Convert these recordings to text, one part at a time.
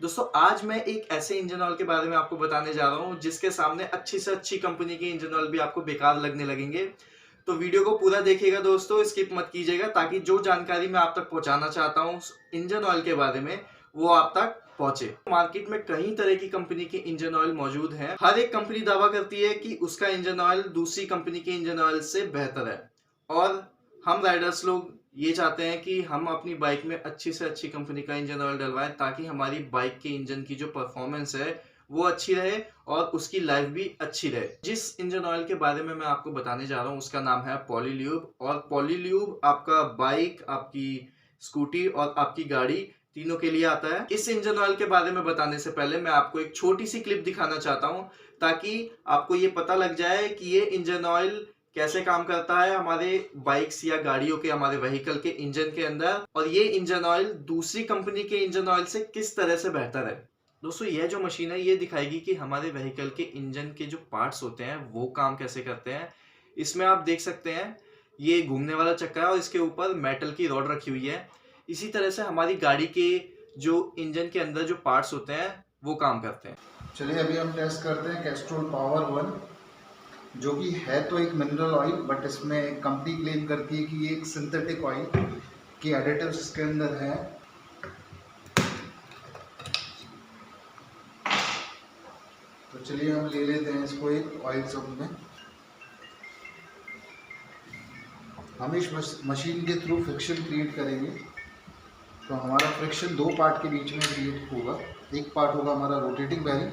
दोस्तों आज मैं एक ऐसे इंजन ऑयल के बारे में आपको बताने जा रहा हूँ जिसके सामने अच्छी से अच्छी कंपनी के इंजन ऑयल भी आपको बेकार लगने लगेंगे। तो वीडियो को पूरा देखिएगा दोस्तों, स्किप मत कीजिएगा ताकि जो जानकारी मैं आप तक पहुंचाना चाहता हूँ इंजन ऑयल के बारे में वो आप तक पहुंचे। मार्केट में कई तरह की कंपनी के इंजन ऑयल मौजूद हैं। हर एक कंपनी दावा करती है कि उसका इंजन ऑयल दूसरी कंपनी के इंजन ऑयल से बेहतर है और हम राइडर्स लोग ये चाहते हैं कि हम अपनी बाइक में अच्छी से अच्छी कंपनी का इंजन ऑयल डलवाएं ताकि हमारी बाइक के इंजन की जो परफॉर्मेंस है वो अच्छी रहे और उसकी लाइफ भी अच्छी रहे। जिस इंजन ऑयल के बारे में मैं आपको बताने जा रहा हूँ उसका नाम है पॉलील्यूब। और पॉलील्यूब आपका बाइक, आपकी स्कूटी और आपकी गाड़ी तीनों के लिए आता है। इस इंजन ऑयल के बारे में बताने से पहले मैं आपको एक छोटी सी क्लिप दिखाना चाहता हूँ ताकि आपको ये पता लग जाए कि ये इंजन ऑयल कैसे काम करता है हमारे बाइक्स या गाड़ियों के, हमारे व्हीकल के इंजन के अंदर, और ये इंजन ऑयल दूसरी कंपनी के इंजन ऑयल से किस तरह से बेहतर है। दोस्तों यह जो मशीन है ये दिखाएगी कि हमारे व्हीकल के इंजन के जो पार्ट्स होते हैं वो काम कैसे करते हैं। इसमें आप देख सकते हैं ये घूमने वाला चक्का है और इसके ऊपर मेटल की रॉड रखी हुई है। इसी तरह से हमारी गाड़ी के जो इंजन के अंदर जो पार्ट्स होते हैं वो काम करते हैं। चलिए अभी हम टेस्ट करते हैं कैस्ट्रोल पावर 1, जो कि है तो एक मिनरल ऑयल, बट इसमें कंपनी क्लेम करती है कि ये एक सिंथेटिक ऑयल की एडिटिव्स इसके अंदर है। तो चलिए हम ले लेते हैं इसको एक ऑयल सब में। हम इस मशीन के थ्रू फ्रिक्शन क्रिएट करेंगे। तो हमारा फ्रिक्शन दो पार्ट के बीच में क्रिएट होगा। एक पार्ट होगा हमारा रोटेटिंग बेरिंग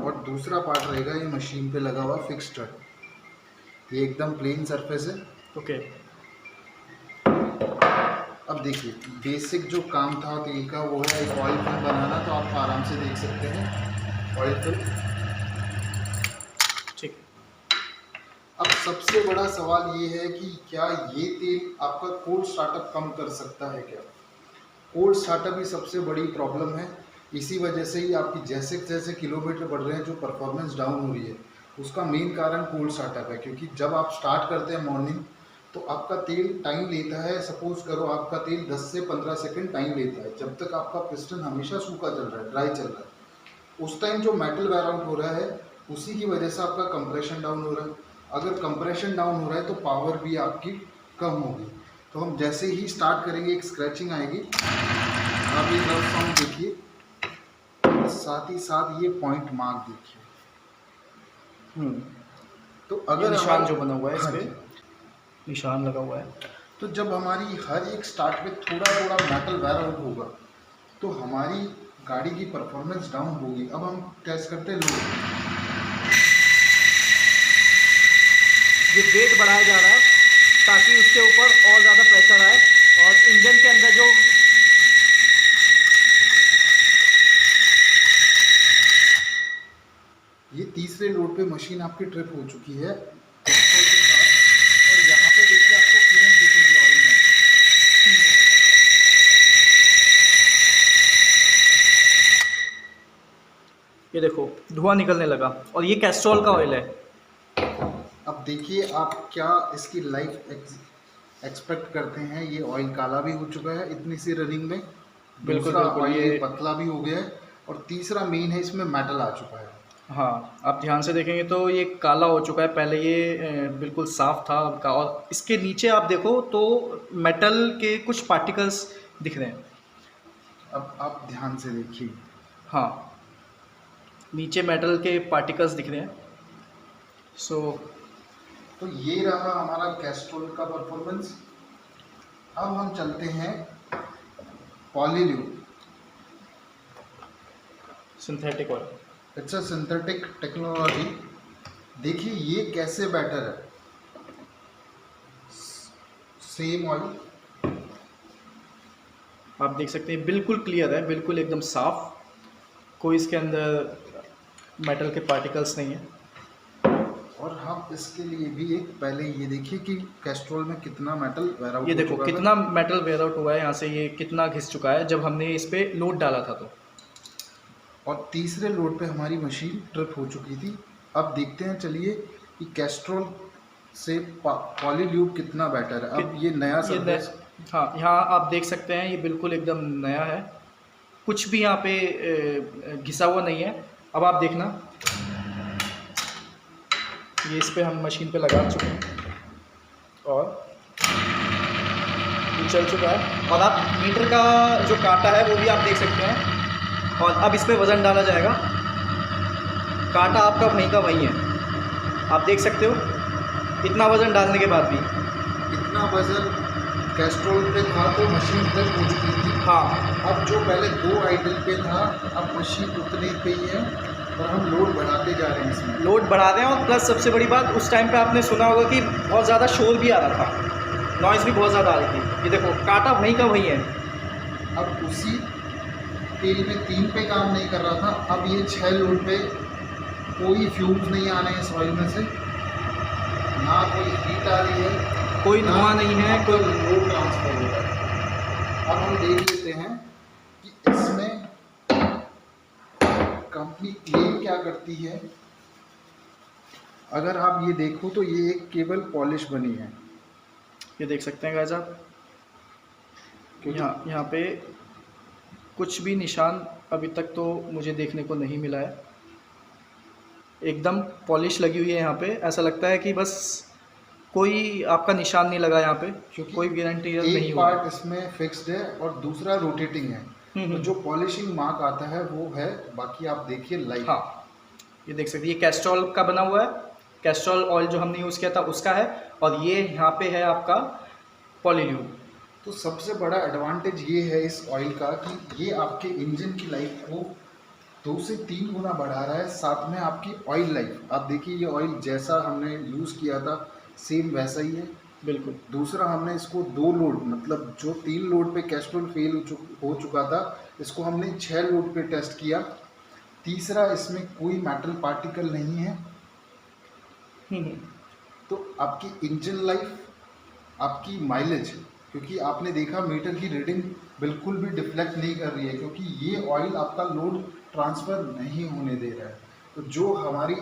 और दूसरा पार्ट रहेगा ये मशीन पे लगा हुआ फिक्स स्टड। ये एकदम प्लेन सरफेस है। ओके अब देखिए बेसिक जो काम था तेल का वो है एक ऑयल फिल्म बनाना। तो आप आराम से देख सकते हैं ऑयल फिल्म। ठीक। अब सबसे बड़ा सवाल ये है कि क्या ये तेल आपका कोल्ड स्टार्टअप कम कर सकता है क्या? कोल्ड स्टार्टअप ही सबसे बड़ी प्रॉब्लम है। इसी वजह से ही आपकी जैसे जैसे किलोमीटर बढ़ रहे हैं जो परफॉर्मेंस डाउन हो रही है उसका मेन कारण कोल्ड स्टार्टअप है। क्योंकि जब आप स्टार्ट करते हैं मॉर्निंग तो आपका तेल टाइम लेता है। सपोज करो आपका तेल 10 से 15 सेकंड टाइम लेता है जब तक आपका पिस्टन हमेशा सूखा चल रहा है, ड्राई चल रहा है। उस टाइम जो मेटल वेयर आउट हो रहा है उसी की वजह से आपका कंप्रेशन डाउन हो रहा है। अगर कंप्रेशन डाउन हो रहा है तो पावर भी आपकी कम होगी। तो हम जैसे ही स्टार्ट करेंगे एक स्क्रैचिंग आएगी। आप ये रफ साउंड देखिए, साथ ही साथ ये पॉइंट मार्क देखिए। तो अगर निशान जो बना हुआ है हाँ इस पे जी, निशान लगा हुआ है। तो जब हमारी हर एक स्टार्ट में थोड़ा थोड़ा मेटल वेयर आउट होगा तो हमारी गाड़ी की परफॉर्मेंस डाउन होगी। अब हम टेस्ट करते हैं लोड। ये वेट बढ़ाया जा रहा है ताकि उसके ऊपर और ज़्यादा प्रेशर आए और इंजन के अंदर जो ये तीसरे लोड पे मशीन आपकी ट्रिप हो चुकी है पेट्रोल के साथ। और यहाँ पे देखिए आपको फ्लेम दिखेगी ऑयल में। ये देखो धुआं निकलने लगा और ये कैस्ट्रॉल का ऑयल है। अब देखिए आप क्या इसकी लाइफ एक्सपेक्ट करते हैं। ये ऑयल काला भी हो चुका है इतनी सी रनिंग में। बिल्कुल दूसरा बिल्कुल ऑयल ये पतला भी हो गया है और तीसरा मेन है इसमें मेटल आ चुका है। हाँ, आप ध्यान से देखेंगे तो ये काला हो चुका है। पहले ये बिल्कुल साफ था का, और इसके नीचे आप देखो तो मेटल के कुछ पार्टिकल्स दिख रहे हैं। अब आप ध्यान से देखिए। हाँ, नीचे मेटल के पार्टिकल्स दिख रहे हैं। सो तो ये रहा हमारा कैस्ट्रोल का परफॉर्मेंस। अब हम चलते हैं Polylube. Synthetic oil. It's a synthetic technology. देखिए ये कैसे बेटर है। सेम ऑयल आप देख सकते हैं बिल्कुल क्लियर है, बिल्कुल एकदम साफ, कोई इसके अंदर मेटल के पार्टिकल्स नहीं है। और हम इसके लिए भी एक पहले ये देखिए कि कैस्ट्रोल में कितना मेटल वेयर आउट ये हो देखो चुका कितना था। मेटल वेयर आउट हुआ है, यहाँ से ये कितना घिस चुका है जब हमने इस पे लोड डाला था। तो और तीसरे लोड पे हमारी मशीन ट्रिप हो चुकी थी। अब देखते हैं चलिए कि कैस्ट्रोल से पॉलील्यूब कितना बेटर है। अब ये नया सर्विस। हाँ, यहाँ आप देख सकते हैं ये बिल्कुल एकदम नया है। कुछ भी यहाँ पे घिसा हुआ नहीं है। अब आप देखना, ये इस पे हम मशीन पे लगा चुके हैं और ये चल चुका है। और आप मीटर का जो कांटा है वो भी आप देख सकते हैं। और अब इस पे वज़न डाला जाएगा। कांटा आपका वहीं का वहीं है, आप देख सकते हो। इतना वज़न डालने के बाद भी, इतना वजन कैस्ट्रोल पे था तो मशीन तक हो चुकी थी। हाँ, अब जो पहले 2 आइडल पे था, अब मशीन उतने पे ही है और हम लोड बढ़ाते जा रहे हैं इसमें। लोड बढ़ा रहे हैं। और प्लस सबसे बड़ी बात, उस टाइम पे आपने सुना होगा कि बहुत ज़्यादा शोर भी आ रहा था, नॉइज़ भी बहुत ज़्यादा आ रही थी। ये देखो, कांटा वहीं का वहीं है। अब उसी तेल में 3 पे काम नहीं कर रहा था, अब ये 6 लोड पे कोई फ्यूम्स नहीं आ रहे हैं इस ऑयल में से, ना कोई हीट आ रही है, कोई धुआं नहीं है, कोई लोड ट्रांसफर हो रहा है। अब हम देख लेते हैं कि इसमें कंपनी क्लेम क्या करती है। अगर आप ये देखो तो ये एक केवल पॉलिश बनी है, ये देख सकते हैं गाइस आप। क्योंकि यहाँ पे कुछ भी निशान अभी तक तो मुझे देखने को नहीं मिला है। एकदम पॉलिश लगी हुई है यहाँ पे, ऐसा लगता है कि बस कोई आपका निशान नहीं लगा यहाँ पे, क्योंकि कोई गारंटी नहीं एक होगा। पार्ट इसमें फिक्स्ड है और दूसरा रोटेटिंग है, तो जो पॉलिशिंग मार्क आता है वो है, बाकी आप देखिए लाइट। हाँ, ये देख सकते हैं, ये कैस्ट्रॉल का बना हुआ है। कैस्ट्रॉल ऑयल जो हमने यूज़ किया था उसका है। और ये यहाँ पे है आपका पॉलील्यूब। तो सबसे बड़ा एडवांटेज ये है इस ऑयल का कि ये आपके इंजन की लाइफ को 2 से 3 गुना बढ़ा रहा है, साथ में आपकी ऑयल लाइफ। आप देखिए ये ऑयल जैसा हमने यूज़ किया था सेम वैसा ही है बिल्कुल। दूसरा हमने इसको 2 लोड, मतलब जो 3 लोड पे कैस्ट्रोल फेल हो चुका था, इसको हमने 6 लोड पे टेस्ट किया। तीसरा, इसमें कोई मेटल पार्टिकल नहीं है। तो आपकी इंजन लाइफ, आपकी माइलेज, क्योंकि आपने देखा मीटर की रीडिंग बिल्कुल भी डिफ्लेक्ट नहीं कर रही है, क्योंकि ये ऑयल आपका लोड ट्रांसफ़र नहीं होने दे रहा है। तो जो हमारी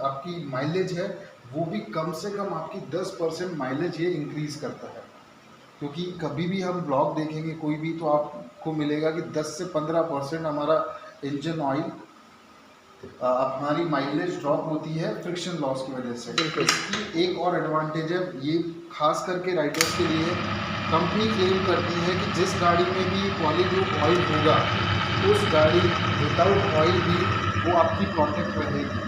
आपकी माइलेज है वो भी कम से कम आपकी 10% माइलेज ये इंक्रीज़ करता है। क्योंकि कभी भी हम ब्लॉग देखेंगे कोई भी, तो आपको मिलेगा कि 10 से 15% हमारा इंजन ऑयल हमारी माइलेज ड्रॉप होती है फ्रिक्शन लॉस की वजह से। इसकी एक और एडवांटेज है, ये खास करके राइडर्स के लिए। कंपनी क्लेम करती है कि जिस गाड़ी में भी पॉलील्यूब ऑयल होगा, उस गाड़ी विदाउट ऑयल भी वो आपकी प्रोटेक्ट रहेगी।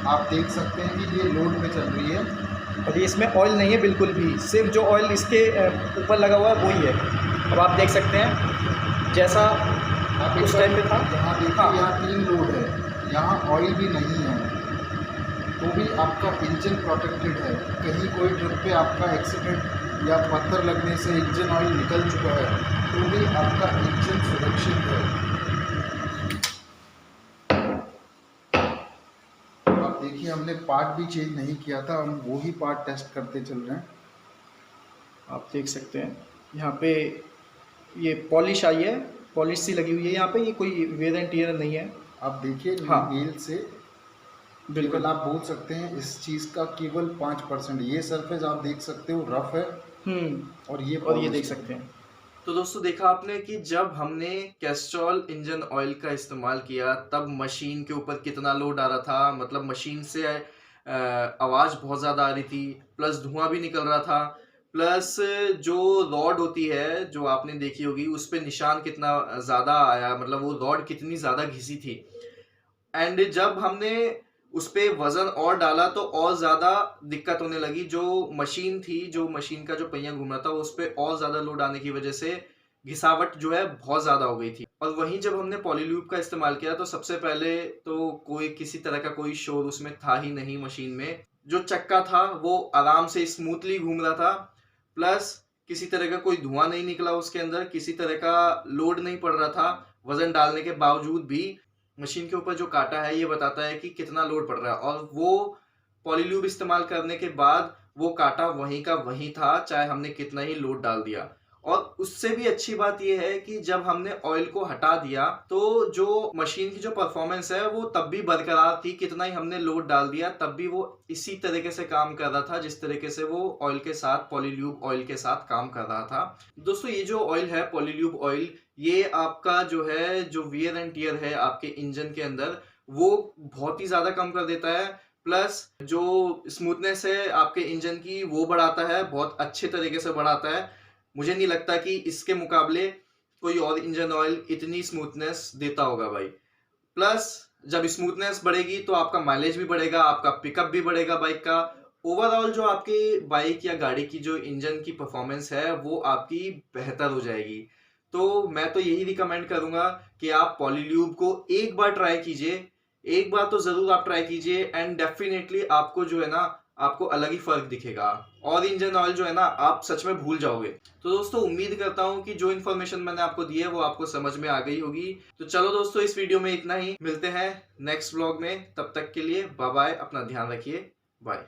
आप देख सकते हैं कि ये लोड पे चल रही है और ये इसमें ऑयल नहीं है बिल्कुल भी, सिर्फ जो ऑयल इसके ऊपर लगा हुआ है वही है। अब आप देख सकते हैं जैसा आप उस टाइम पे था। यहाँ देखिए, हाँ। यहाँ 3 लोड है, यहाँ ऑयल भी नहीं है, तो भी आपका इंजन प्रोटेक्टेड है। कहीं कोई ट्रिप पे आपका एक्सीडेंट या पत्थर लगने से इंजन ऑयल निकल चुका है, तो भी आपका इंजन सुरक्षित है। आप देखिए, हमने पार्ट भी चेंज नहीं किया था, हम वही पार्ट टेस्ट करते चल रहे हैं। आप देख सकते हैं यहाँ पे ये पॉलिश आई है, पॉलिश सी लगी हुई है यहाँ पे, ये कोई वेयर एंड टियर नहीं है। आप देखिए, हाँ। नेल से बिल्कुल। केवल आप बोल सकते हैं इस चीज़ का केवल 5%। ये सरफेस आप देख सकते हो रफ है, और ये देख सकते हैं। तो दोस्तों, देखा आपने कि जब हमने कैस्ट्रॉल इंजन ऑयल का इस्तेमाल किया तब मशीन के ऊपर कितना लोड आ रहा था। मतलब मशीन से आवाज़ बहुत ज़्यादा आ रही थी, प्लस धुआं भी निकल रहा था, प्लस जो रॉड होती है जो आपने देखी होगी उस पे निशान कितना ज़्यादा आया, मतलब वो रॉड कितनी ज़्यादा घिसी थी। एंड जब हमने उस पे वजन और डाला तो और ज़्यादा दिक्कत होने लगी। जो मशीन थी, जो मशीन का जो पहिया घूम रहा था, उस पे और ज़्यादा लोड आने की वजह से घिसावट जो है बहुत ज़्यादा हो गई थी। और वहीं जब हमने पॉलील्यूब का इस्तेमाल किया तो सबसे पहले तो कोई किसी तरह का कोई शोर उसमें था ही नहीं मशीन में। जो चक्का था वो आराम से स्मूथली घूम रहा था, प्लस किसी तरह का कोई धुआं नहीं निकला उसके अंदर, किसी तरह का लोड नहीं पड़ रहा था। वजन डालने के बावजूद भी मशीन के ऊपर जो काटा है ये बताता है कि कितना लोड पड़ रहा है, और वो पॉलील्यूब इस्तेमाल करने के बाद वो काटा वहीं का वहीं था, चाहे हमने कितना ही लोड डाल दिया। और उससे भी अच्छी बात यह है कि जब हमने ऑयल को हटा दिया तो जो मशीन की जो परफॉर्मेंस है वो तब भी बरकरार थी, कितना ही हमने लोड डाल दिया तब भी वो इसी तरीके से काम कर रहा था जिस तरीके से वो ऑयल के साथ, पॉलील्यूब ऑयल के साथ काम कर रहा था। दोस्तों ये जो ऑयल है पॉलील्यूब ऑयल, ये आपका जो है जो वियर एंड टियर है आपके इंजन के अंदर वो बहुत ही ज्यादा कम कर देता है, प्लस जो स्मूथनेस है आपके इंजन की वो बढ़ाता है, बहुत अच्छे तरीके से बढ़ाता है। मुझे नहीं लगता कि इसके मुकाबले कोई और इंजन ऑयल इतनी स्मूथनेस देता होगा भाई। प्लस जब स्मूथनेस बढ़ेगी तो आपका माइलेज भी बढ़ेगा, आपका पिकअप भी बढ़ेगा बाइक का। ओवरऑल जो आपकी बाइक या गाड़ी की जो इंजन की परफॉर्मेंस है वो आपकी बेहतर हो जाएगी। तो मैं तो यही रिकमेंड करूंगा कि आप पॉलील्यूब को एक बार ट्राई कीजिए, एक बार तो जरूर आप ट्राई कीजिए एंड डेफिनेटली आपको जो है ना आपको अलग ही फर्क दिखेगा और इंजन ऑयल जो है ना आप सच में भूल जाओगे। तो दोस्तों उम्मीद करता हूं कि जो इन्फॉर्मेशन मैंने आपको दी है वो आपको समझ में आ गई होगी। तो चलो दोस्तों इस वीडियो में इतना ही, मिलते हैं नेक्स्ट व्लॉग में, तब तक के लिए बाय बाय, अपना ध्यान रखिए, बाय।